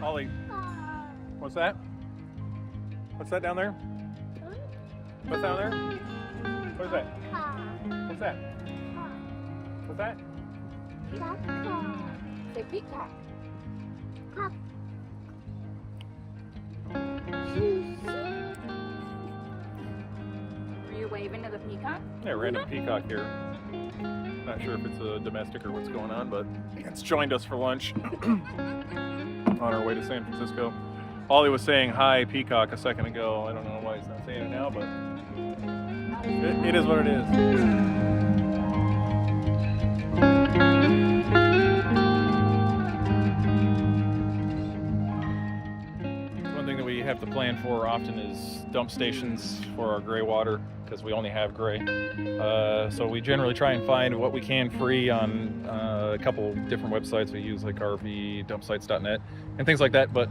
Ollie, what's that? What's that down there? What's down there? What is that? What's that? What's that? Say peacock. Were you waving to the peacock? Yeah, random peacock here. Not sure if it's a domestic or what's going on, but it's joined us for lunch on our way to San Francisco. Ollie was saying hi peacock a second ago. I don't know why he's not saying it now, but it is what it is. One thing that we have to plan for often is dump stations for our gray water, because we only have gray. So we generally try and find what we can free on a couple different websites we use, like rvdumpsites.net and things like that. But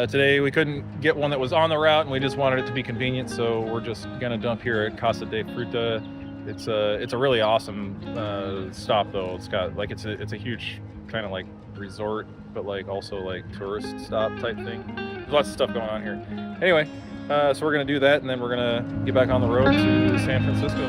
today we couldn't get one that was on the route, and we just wanted it to be convenient, so we're just gonna dump here at Casa de Fruta. It's a really awesome stop, though. It's got like it's a huge kind of like resort, but like also like tourist stop type thing. There's lots of stuff going on here. Anyway, so we're gonna do that, and then we're gonna get back on the road to San Francisco.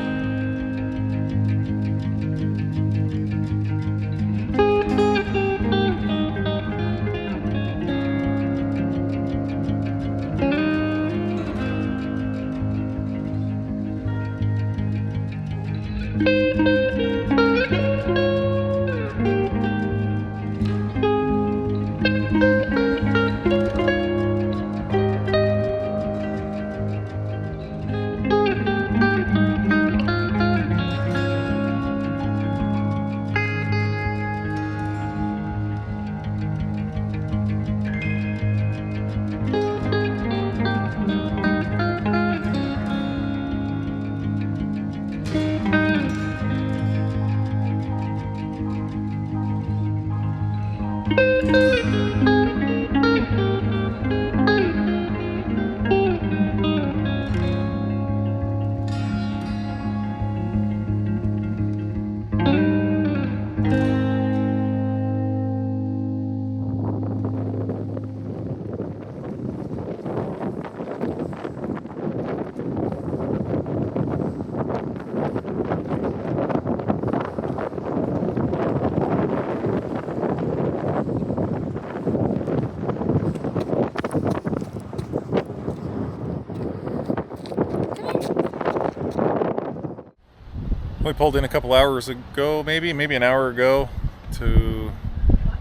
We pulled in a couple hours ago, maybe an hour ago, to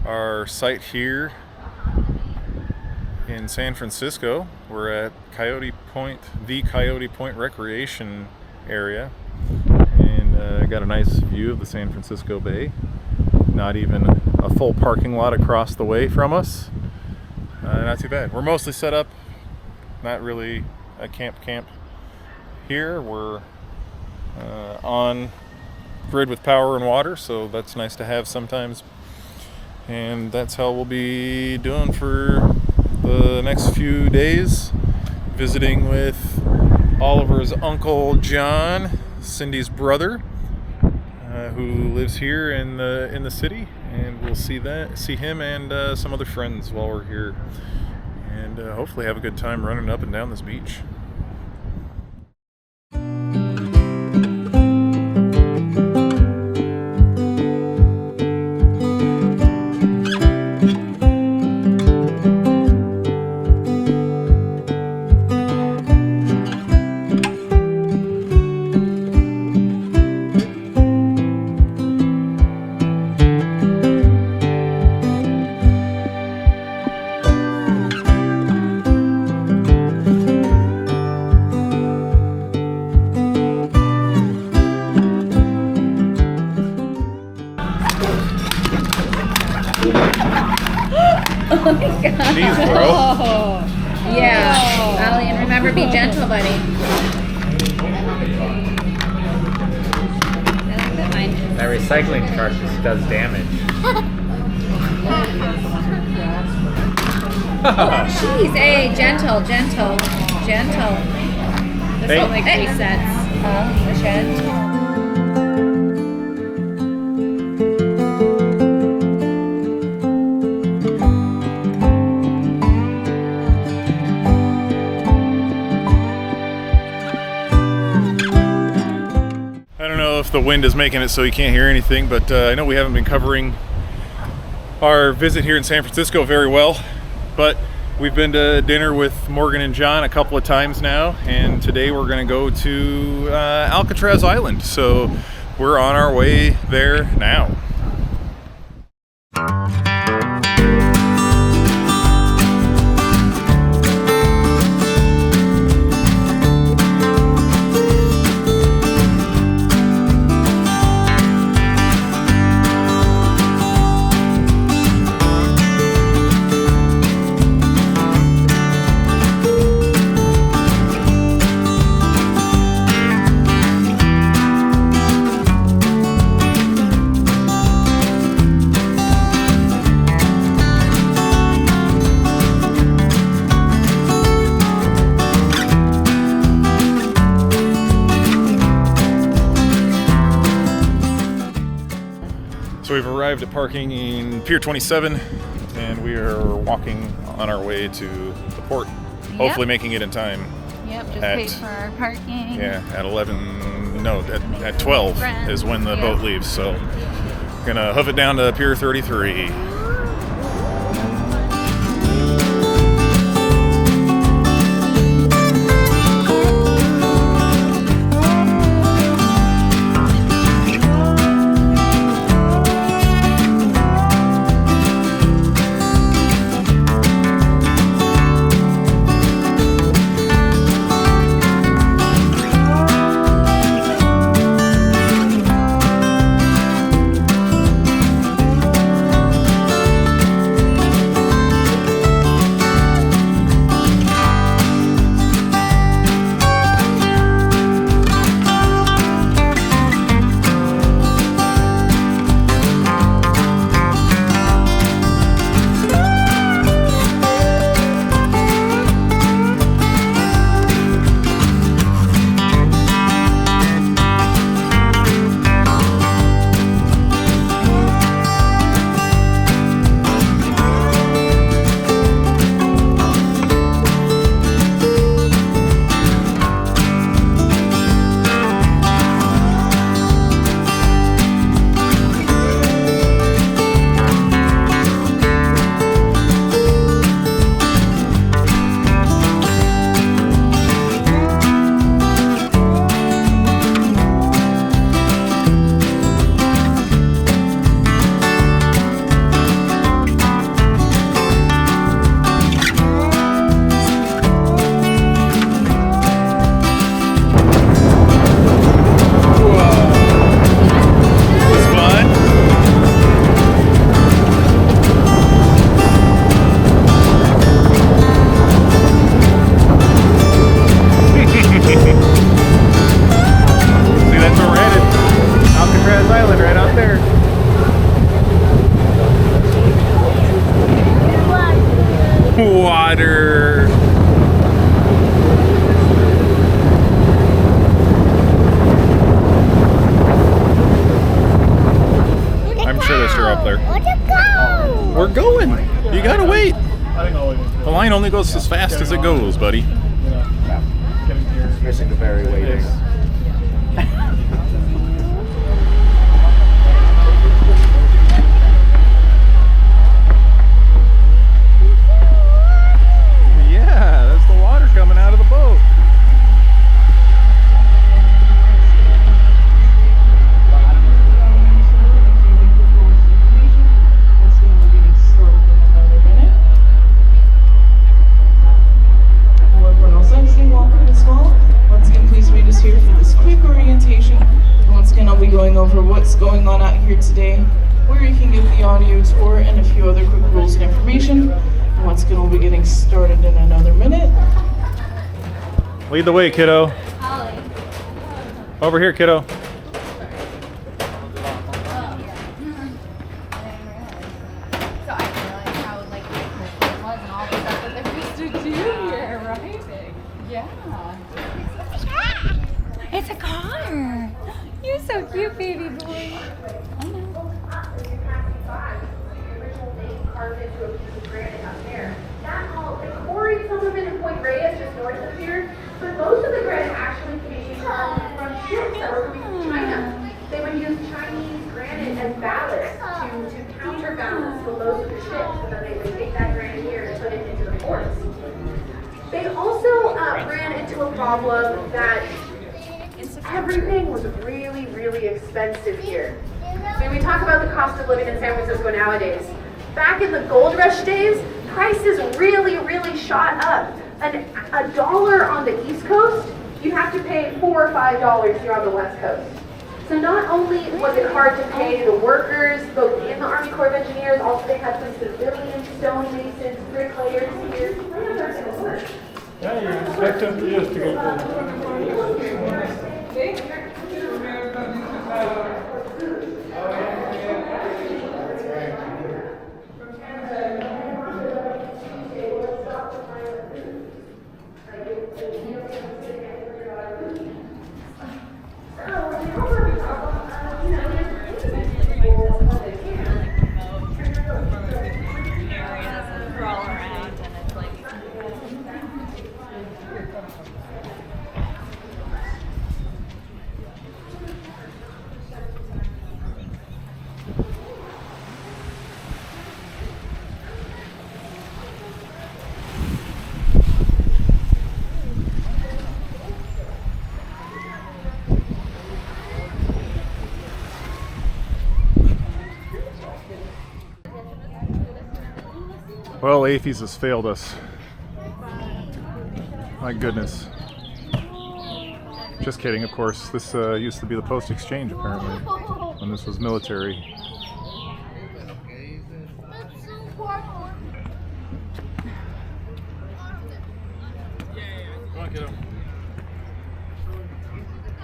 our site here in San Francisco. We're at Coyote Point, the Coyote Point Recreation Area, and got a nice view of the San Francisco Bay. Not even a full parking lot across the way from us. Not too bad. We're mostly set up, not really a camp here. We're on grid with power and water, so that's nice to have sometimes, and that's how we'll be doing for the next few days, visiting with Oliver's uncle John, Cindy's brother, who lives here in the city, and we'll see him and some other friends while we're here, and hopefully have a good time running up and down this beach. Oh my god. Jeez, bro. Oh. Yeah. Ollie, and remember, be gentle, buddy. That recycling truck just does damage. Jeez, hey, gentle. This one like resets. Gentle. the wind is making it so you can't hear anything, but I know we haven't been covering our visit here in San Francisco very well, but we've been to dinner with Morgan and John a couple of times now, and today we're going to go to Alcatraz Island, so we're on our way there now. So we've arrived at parking in Pier 27, and we are walking on our way to the port, hopefully making it in time. Yep, just paid for our parking. Yeah, at 11, no, at 12 is when the boat leaves, so gonna hoof it down to Pier 33. Water. I'm sure they're up there. We're going. You gotta wait. The line only goes as fast as it goes, buddy. Missing the ferry waiting. Yeah, that's the water coming out of the boat. Going over what's going on out here today, where you can get the audio tour, and a few other quick rules and information. And once again, we'll be getting started in another minute. Lead the way, kiddo. Holly. Over here, kiddo. So I didn't realize how like Christmas was and all the stuff that they used to do here, right? Yeah. It's a car. You're so cute, baby boy. I know. The quarry Silverman and Point Reyes just north of here, but most of the granite actually came from ships that were coming problem that everything was really, really expensive here. When we talk about the cost of living in San Francisco nowadays, back in the gold rush days, prices really, really shot up. A dollar on the East Coast, you have to pay $4 or $5 here on the West Coast. So not only was it hard to pay the workers, both in the Army Corps of Engineers, also they had some civilian stonemasons, bricklayers here. Plans are going to work. Yeah, you expect them to just to go Well, AAFES has failed us. My goodness. Just kidding, of course. This used to be the post exchange, apparently, when this was military. Come on, kiddo.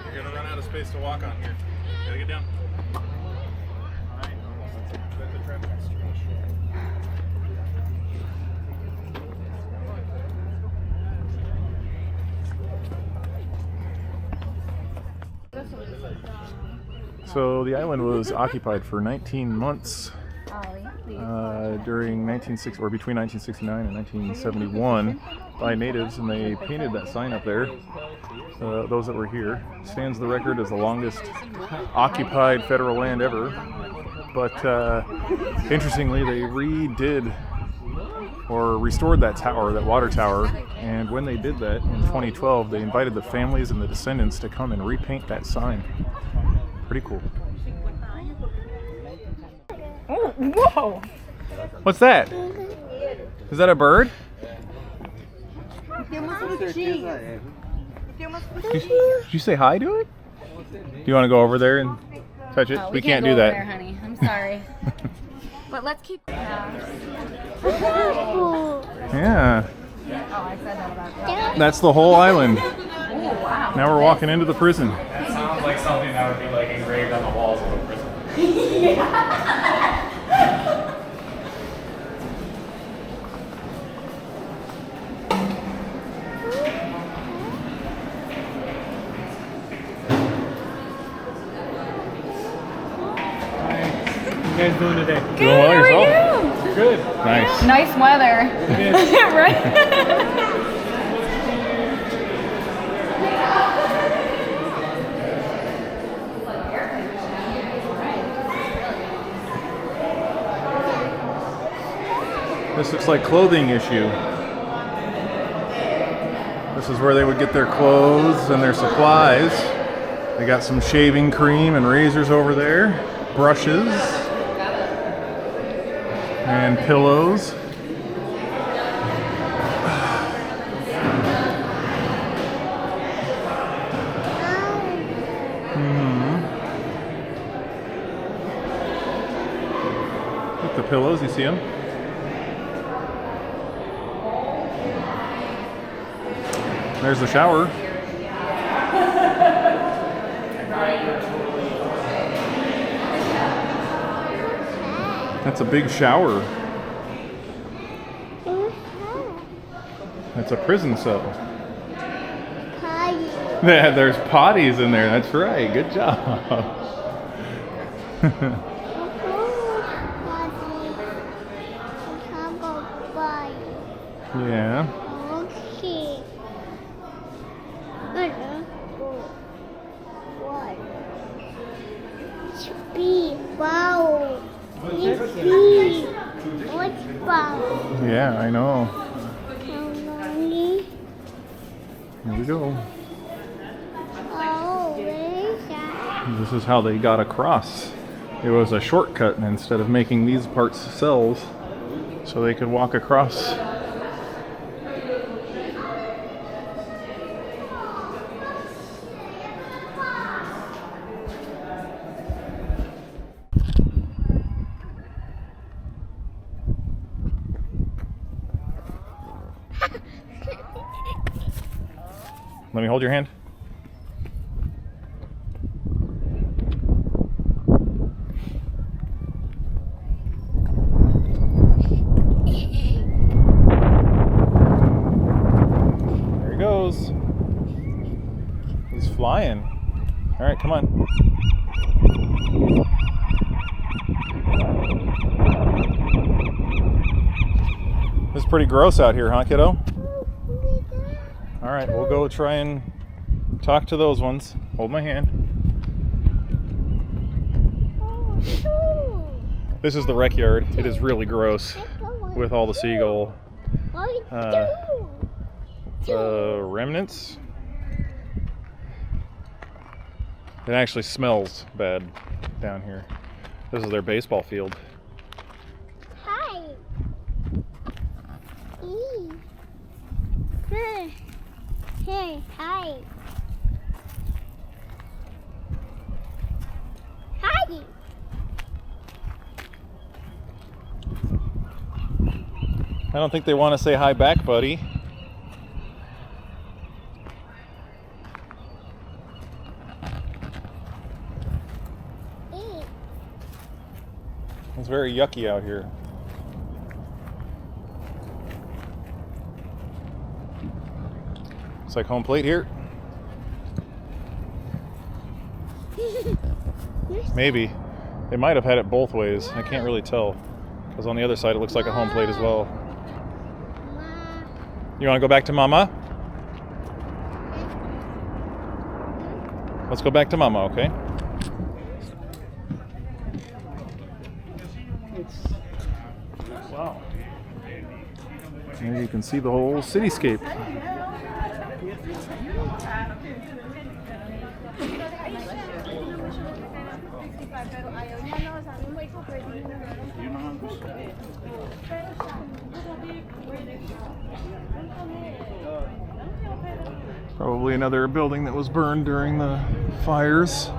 You're gonna run out of space to walk on here. Gotta get down. So the island was occupied for 19 months during between 1969 and 1971 by natives, and they painted that sign up there. Those that were here stands the record as the longest occupied federal land ever. But interestingly, they redid or restored that tower, that water tower, and when they did that in 2012, they invited the families and the descendants to come and repaint that sign. Pretty cool. Oh, whoa! What's that? Is that a bird? Did you say hi to it? Do you want to go over there and touch it? We can't do that. There, honey. I'm sorry. But let's keep. Yeah. Oh, I said that about that. That's the whole island. Oh, wow. Now we're walking into the prison. That sounds like something that would be like engraved on the walls of a prison. What are you guys doing today? Doing well yourself? How are you? Good. Nice. Nice weather. Right? This looks like clothing issue. This is where they would get their clothes and their supplies. They got some shaving cream and razors over there, brushes, and pillows. Look, the pillows, you see them? There's the shower. That's a big shower. That's a prison cell. Yeah, there's potties in there. That's right. Good job. Yeah. Okay. Speed, wow. Speed. What's wow? Yeah, I know. Here we go. Oh, where is that? This is how they got across. It was a shortcut, and instead of making these parts cells, so they could walk across. Let me hold your hand. There he goes. He's flying. All right, come on. This is pretty gross out here, huh, kiddo? All right, we'll go try and talk to those ones. Hold my hand. This is the rec yard. It is really gross with all the seagull remnants. It actually smells bad down here. This is their baseball field. Hi. Hey, hi. Hi. I don't think they want to say hi back, buddy. It's very yucky out here. It's like home plate here. Maybe. They might have had it both ways. I can't really tell. Because on the other side it looks like a home plate as well. You want to go back to Mama? Let's go back to Mama, okay? Wow. Here you can see the whole cityscape. Probably another building that was burned during the fires.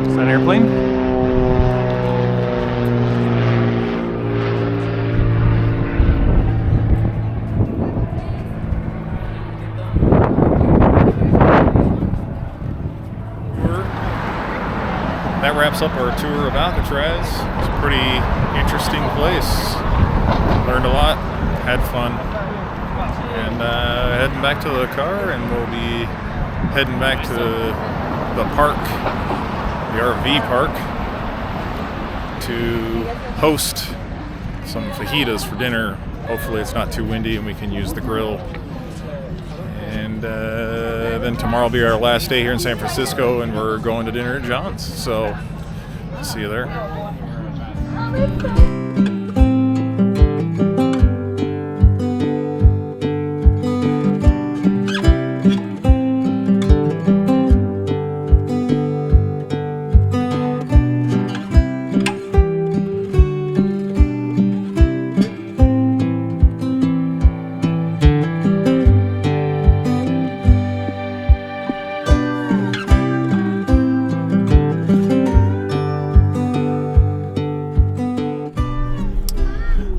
Is that an airplane? That wraps up our tour of Alcatraz. It's a pretty interesting place. Learned a lot, had fun, and heading back to the car, and we'll be heading back to the park, the RV park, to host some fajitas for dinner. Hopefully it's not too windy and we can use the grill. And then tomorrow will be our last day here in San Francisco, and we're going to dinner at John's. So, see you there.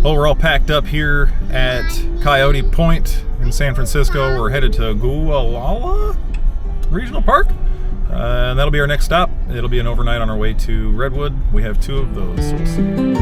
Well, we're all packed up here at Coyote Point in San Francisco. We're headed to Gualala Regional Park. And that'll be our next stop. It'll be an overnight on our way to Redwood. We have 2 of those. So we'll see.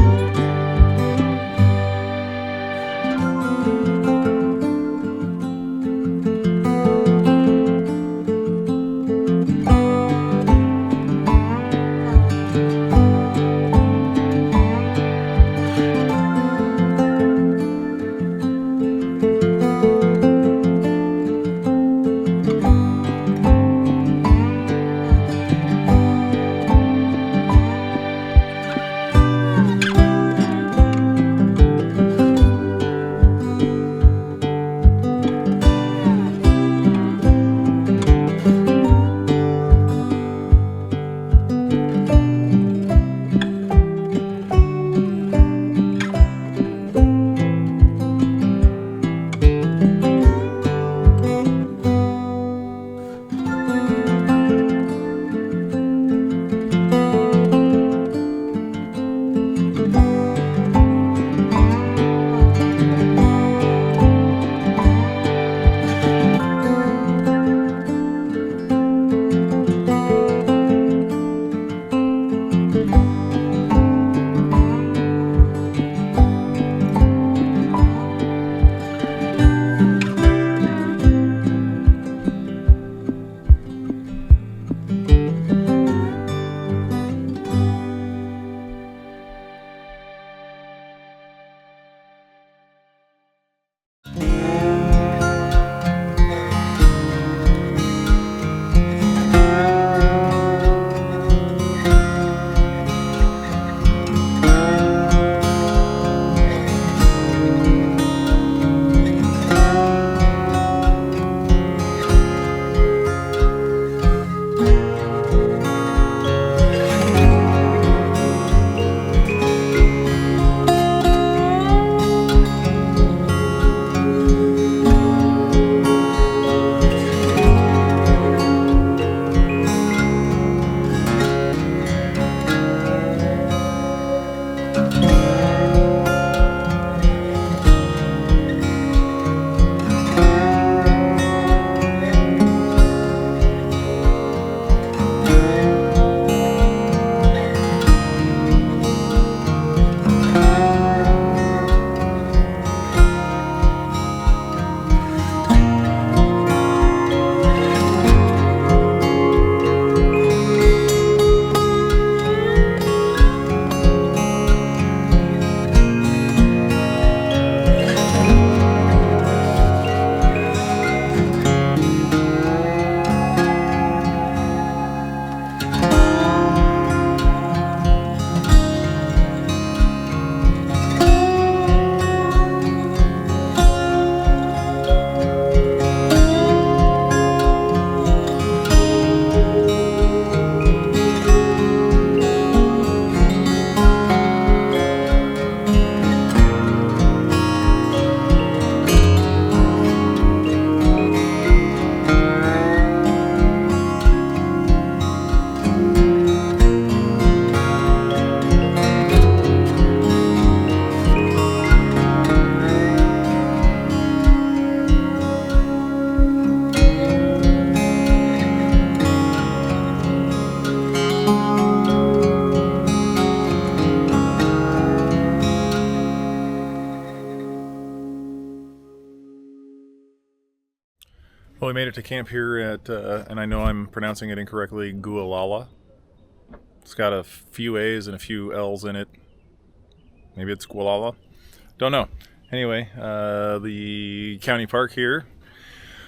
made it to camp here at, and I know I'm pronouncing it incorrectly, Gualala. It's got a few A's and a few L's in it. Maybe it's Gualala. Don't know. Anyway, the county park here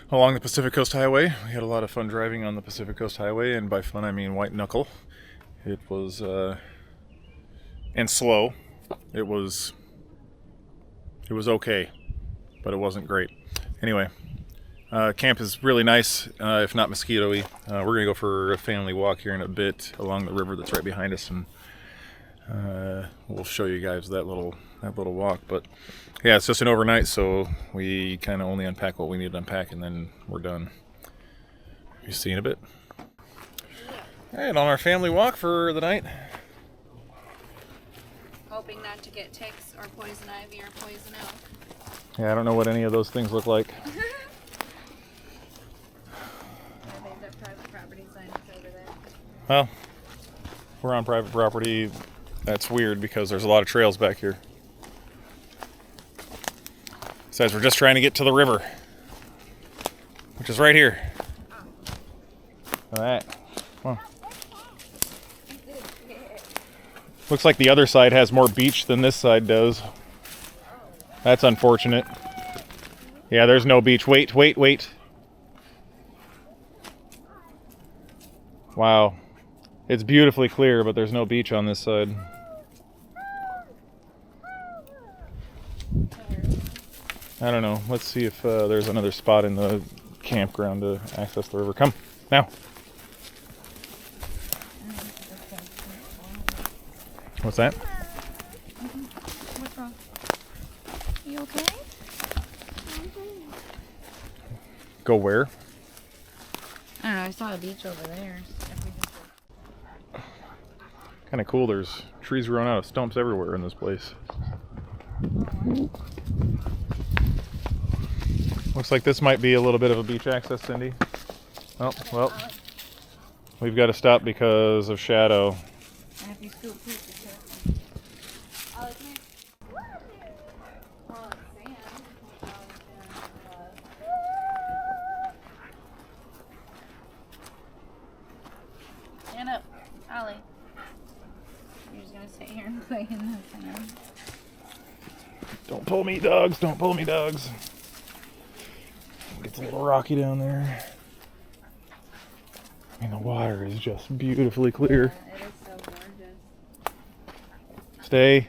along the Pacific Coast Highway. We had a lot of fun driving on the Pacific Coast Highway, and by fun I mean white knuckle. It was, and slow. It was okay, but it wasn't great. Anyway, camp is really nice, if not mosquito-y. We're gonna go for a family walk here in a bit along the river that's right behind us, and we'll show you guys that little walk. But yeah, it's just an overnight, so we kind of only unpack what we need to unpack, and then we're done. You see in a bit. All right, on our family walk for the night. Hoping not to get ticks or poison ivy or poison oak. Yeah, I don't know what any of those things look like. Yeah, they've got private property signs over there. Well, we're on private property. That's weird because there's a lot of trails back here. Besides, we're just trying to get to the river, which is right here. All right, come on. Looks like the other side has more beach than this side does. That's unfortunate. Yeah, there's no beach. Wait. Wow. It's beautifully clear, but there's no beach on this side. I don't know. Let's see if there's another spot in the campground to access the river. Come, now. What's that? What's wrong? You okay? Go where? I don't know, I saw a beach over there. Kind of cool. There's trees growing out of stumps everywhere in this place. Looks like this might be a little bit of a beach access, Cindy. Oh, well. We've got to stop because of shadow. And if you scoop poop, you can't. Oh, it's nice. Well, it's sand. Stand up, Ollie. You're just gonna sit here and play in the sand. Don't pull me, dogs. Don't pull me, dogs. Gets a little rocky down there. I mean, the water is just beautifully clear. Yeah, it is so gorgeous. Stay.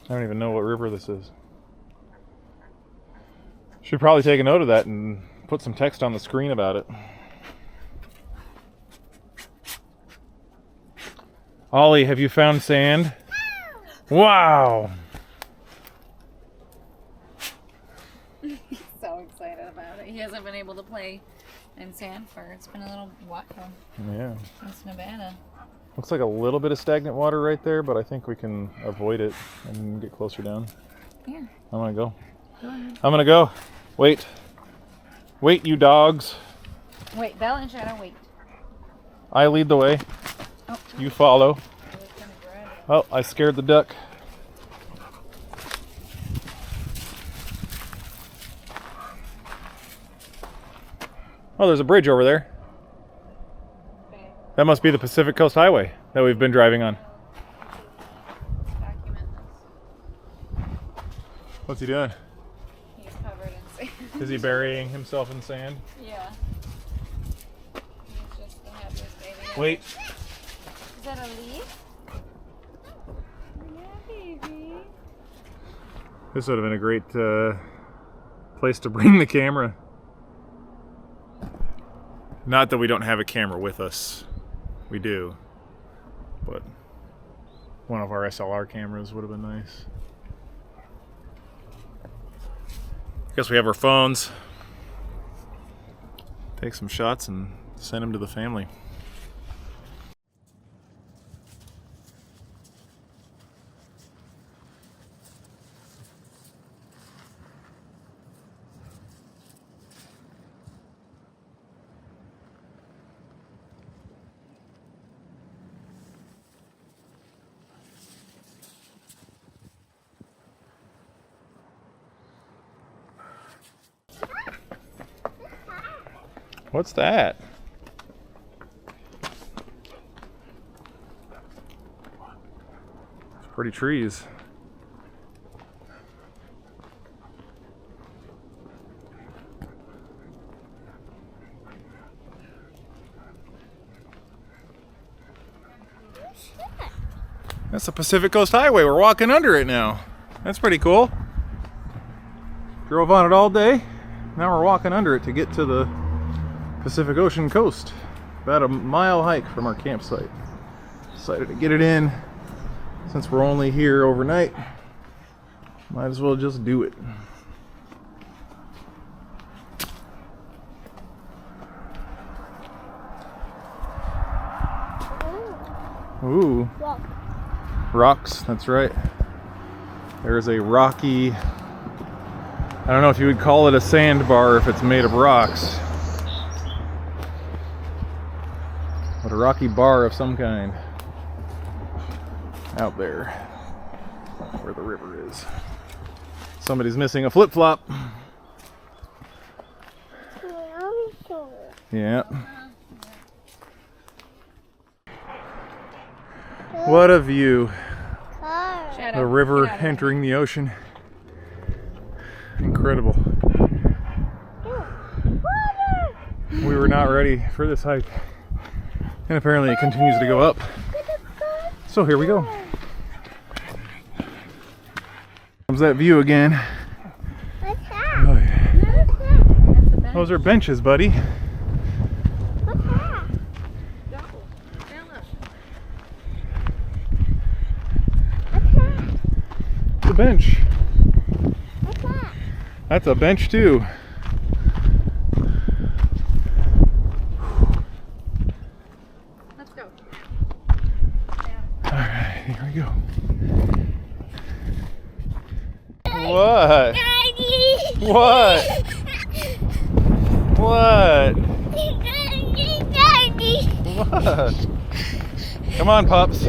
I don't even know what river this is. Should probably take a note of that and put some text on the screen about it. Ollie, have you found sand? Wow! He's so excited about it. He hasn't been able to play in sand for, it's been a little while Yeah. since Nevada. Looks like a little bit of stagnant water right there, but I think we can avoid it and get closer down. Here, I'm gonna go. go ahead. I'm gonna go. Wait. Wait, you dogs. Wait, Bella and Shadow, wait. I lead the way. Oh, You follow. I was gonna grab it. Oh, I scared the duck. Oh, there's a bridge over there. Okay, That must be the Pacific Coast Highway that we've been driving on. document this. What's he doing? He's covered in sand. Is he burying himself in sand? Yeah. He's just the happiest baby ever. Wait. Is that a leaf? Yeah, baby. This would have been a great place to bring the camera. Not that we don't have a camera with us. We do. But one of our SLR cameras would have been nice. Guess we have our phones. Take some shots and send them to the family. What's that? Pretty trees. That's the Pacific Coast Highway. We're walking under it now. That's pretty cool. Drove on it all day. Now we're walking under it to get to the Pacific Ocean coast. About a mile hike from our campsite. Decided to get it in. Since we're only here overnight, might as well just do it. Ooh. Rocks, that's right. There's a rocky, I don't know if you would call it a sandbar if it's made of rocks, but a rocky bar of some kind out there where the river is. Somebody's missing a flip-flop. Yeah. What a view. The river entering the ocean. Incredible. We were not ready for this hike. And apparently it continues to go up. So here we go. Comes that view again. What's that? Oh, yeah. What's that? Those are benches, buddy. What's that? It's a bench. What's that? That's a bench too. Let's go. Alright, here we go. What? Daddy! What? What? Daddy! What? Come on, pups.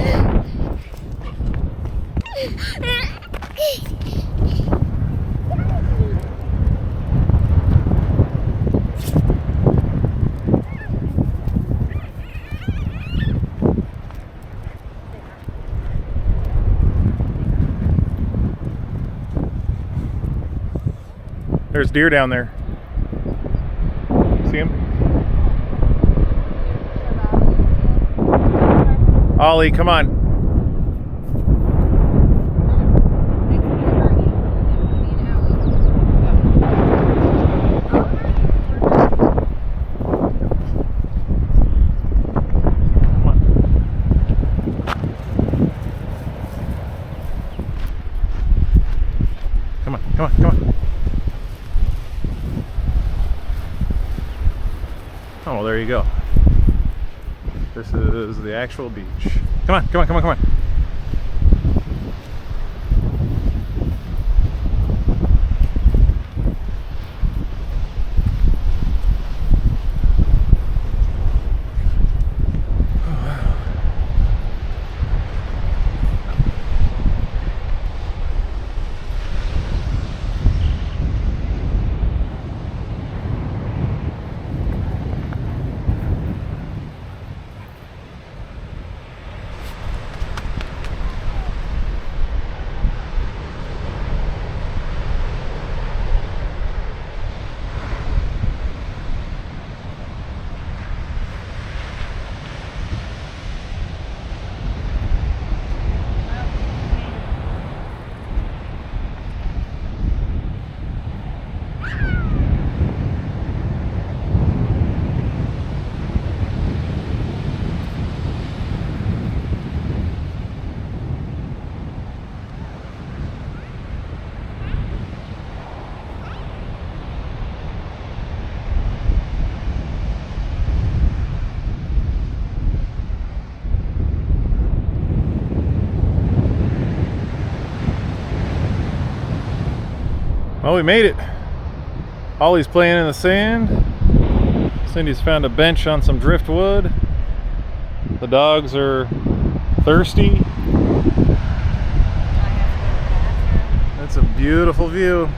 There's deer down there. See him? Ollie, come on. Come on, come on, come on. Oh, well, there you go. This is the actual beach. Come on, come on, come on, come on. Well, we made it. Ollie's playing in the sand. Cindy's found a bench on some driftwood. The dogs are thirsty. That's a beautiful view.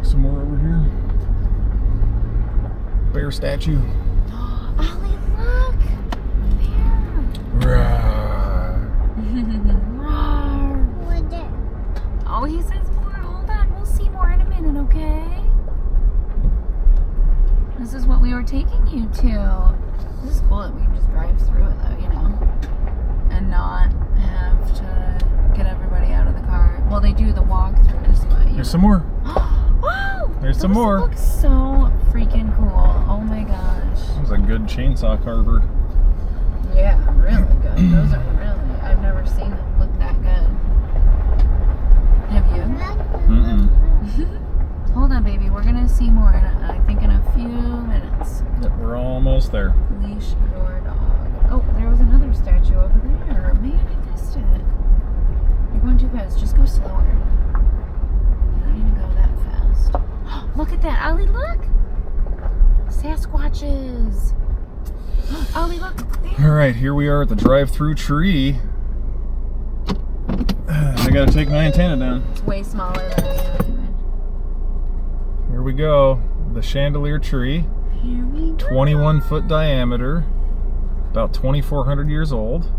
Some more over here. Bear statue. Ollie, look! There. Roar. What the? Oh, he says more. Hold on. We'll see more in a minute, okay? This is what we were taking you to. This is cool that we can just drive through it, though, you know? And not have to get everybody out of the car. Well, they do the walkthroughs, but you There's some more. Wow! There's some more. Those look so freaking cool. Oh my gosh. There's a good chainsaw carver. Yeah, really good. Those are really, I've never seen them look that good. Have you? Mm-mm. Hold on, baby. We're gonna see more in, I think, in a few minutes. Yep, we're almost there. Leash your dog. Oh, there was another statue over there. Man, I missed it. You're going too fast. Just go slower. You don't need to go that fast. Look at that, Ollie. Look. Sasquatches. Ollie, look. There. All right, here we are at the drive-through tree. I gotta take my antenna down. It's way smaller than the other one. Here we go. The chandelier tree, Here we go. 21-foot diameter, about 2,400 years old.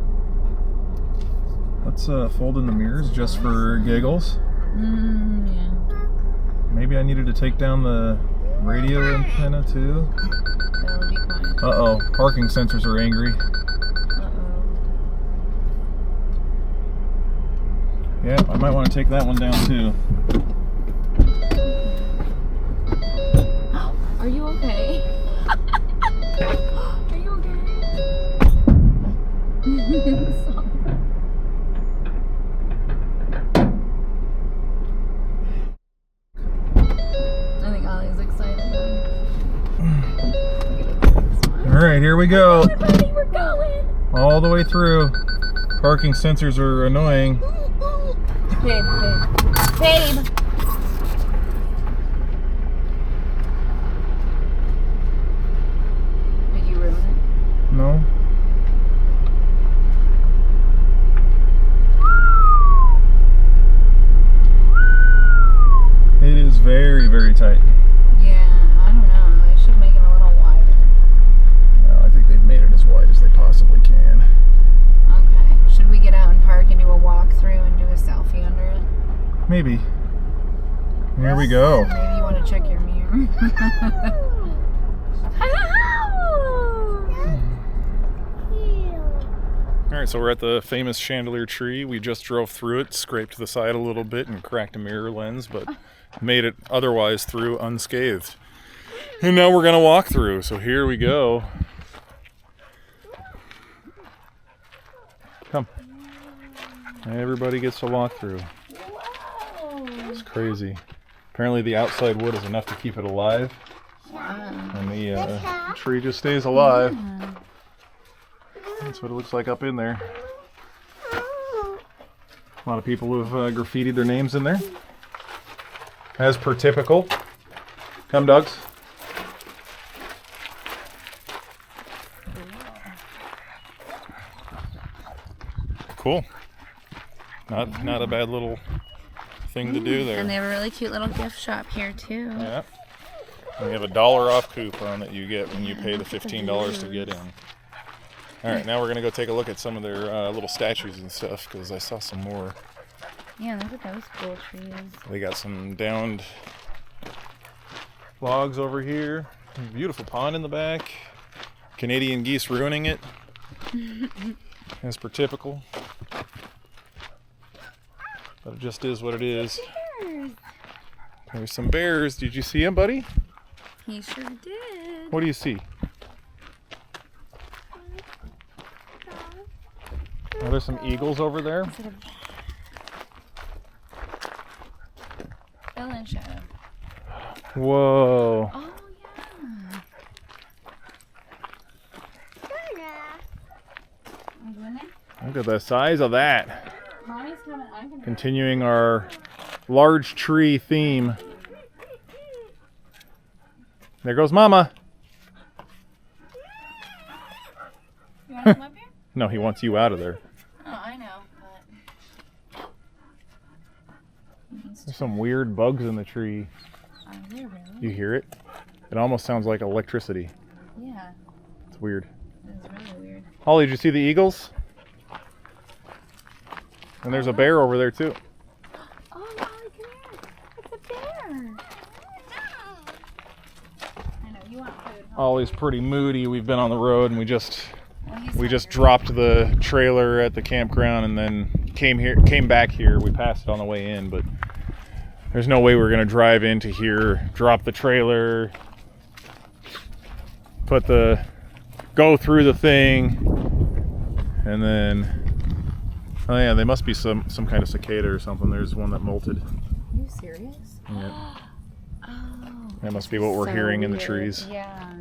Let's fold in the mirrors just for giggles. Yeah. Maybe I needed to take down the radio antenna too. That'll be quiet. Uh-oh, parking sensors are angry. Yeah, I might want to take that one down too. Are you okay? Are you okay? Sorry. I think Ollie's excited though. All right, here we go. Everybody, we're going. All the way through. Parking sensors are annoying. Babe. Babe. Did you ruin it? No. It is very, very tight. Yeah, I don't know. They should make it a little wider. Well, I think they've made it as wide as they possibly can. Okay. Should we get out and park and do a walkthrough and do a selfie under it? Maybe. Here we go. Maybe you want to check your mirror. All right, so we're at the famous chandelier tree. We just drove through it, scraped the side a little bit and cracked a mirror lens, but made it otherwise through unscathed. And now we're gonna walk through, so here we go. Come. Everybody gets to walk through. Whoa. It's crazy. Apparently the outside wood is enough to keep it alive. Wow. And the tree just stays alive. That's what it looks like up in there. A lot of people who have graffitied their names in there. As per typical. Come, dogs. Cool. Not a bad little thing to do there. And they have a really cute little gift shop here too. Yeah. And we have a $1 off coupon that you get when you pay the $15 to get in. All right, now we're gonna go take a look at some of their little statues and stuff because I saw some more. Yeah, look at those cool trees. They got some downed logs over here. Beautiful pond in the back. Canadian geese ruining it. As per typical. But it just is what it is. Bears. There's some bears. Did you see them, buddy? He sure did. What do you see? Are there some eagles over there? Bill and Shadow. Whoa. Oh yeah. I'm going there. Look at the size of that. Mommy's coming. I'm gonna. Continuing our large tree theme. There goes Mama. You want to come up here? No, he wants you out of there. Oh, I know, but. There's some weird bugs in the tree. Are there really? You hear it? It almost sounds like electricity. Yeah, It's weird. it's really weird. Holly, did you see the eagles? And there's a bear over there too. Oh, Molly, come here. It's a bear. I know, you want food, huh? Holly's pretty moody. We've been on the road and we just Well, he's dropped the trailer at the campground and then came back here. We passed it on the way in, but there's no way we're gonna drive into here, drop the trailer, go through the thing, and then oh yeah, they must be some kind of cicada or something. There's one that molted. Are you serious? Yeah. Oh. That must be what we're So hearing in the weird. trees. Yeah.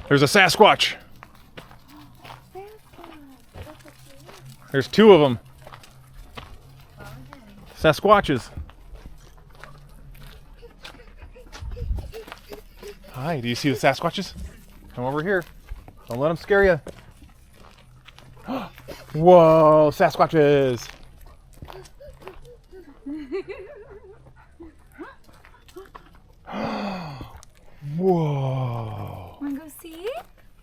There's a Sasquatch. There's two of them. Sasquatches. Hi, do you see the Sasquatches? Come over here. Don't let them scare you. Whoa, Sasquatches. Whoa. Want to go see?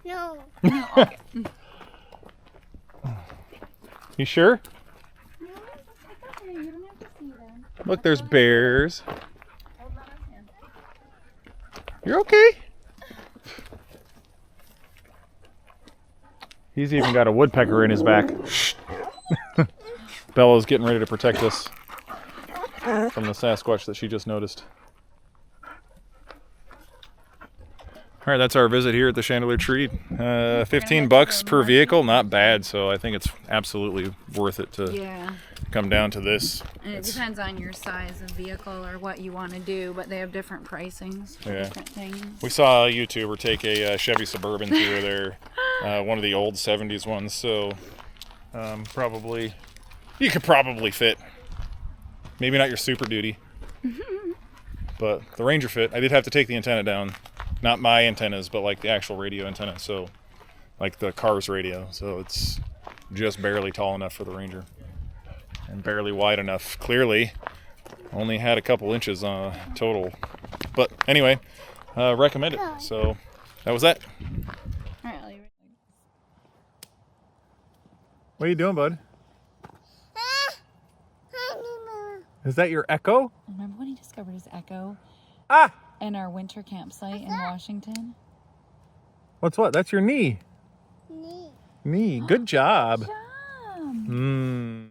No. No. Okay. You sure? No, it's okay. You don't have to see them. Look, there's bears. Hold on his hand. You're okay. He's even got a woodpecker in his back. Shh. Bella's getting ready to protect us from the Sasquatch that she just noticed. All right, that's our visit here at the Chandelier Tree. $15 per vehicle, not bad. So I think it's absolutely worth it to Yeah. come down to this. And it It's- depends on your size of vehicle or what you want to do, but they have different pricings for Yeah. different things. We saw a YouTuber take a Chevy Suburban through there, one of the old 70s ones. So probably, you could probably fit. Maybe not your Super Duty, but the Ranger fit. I did have to take the antenna down. Not my antennas, but like the actual radio antenna. So like the car's radio. So it's just barely tall enough for the Ranger. And barely wide enough, clearly. Only had a couple inches total. But anyway, recommend it. So that was that. All right, I'll leave it. What are you doing, bud? Is that your Echo? Remember when he discovered his echo Ah! in our winter campsite in Washington? What's what? That's your knee. Knee. Good job. Job. Mmm.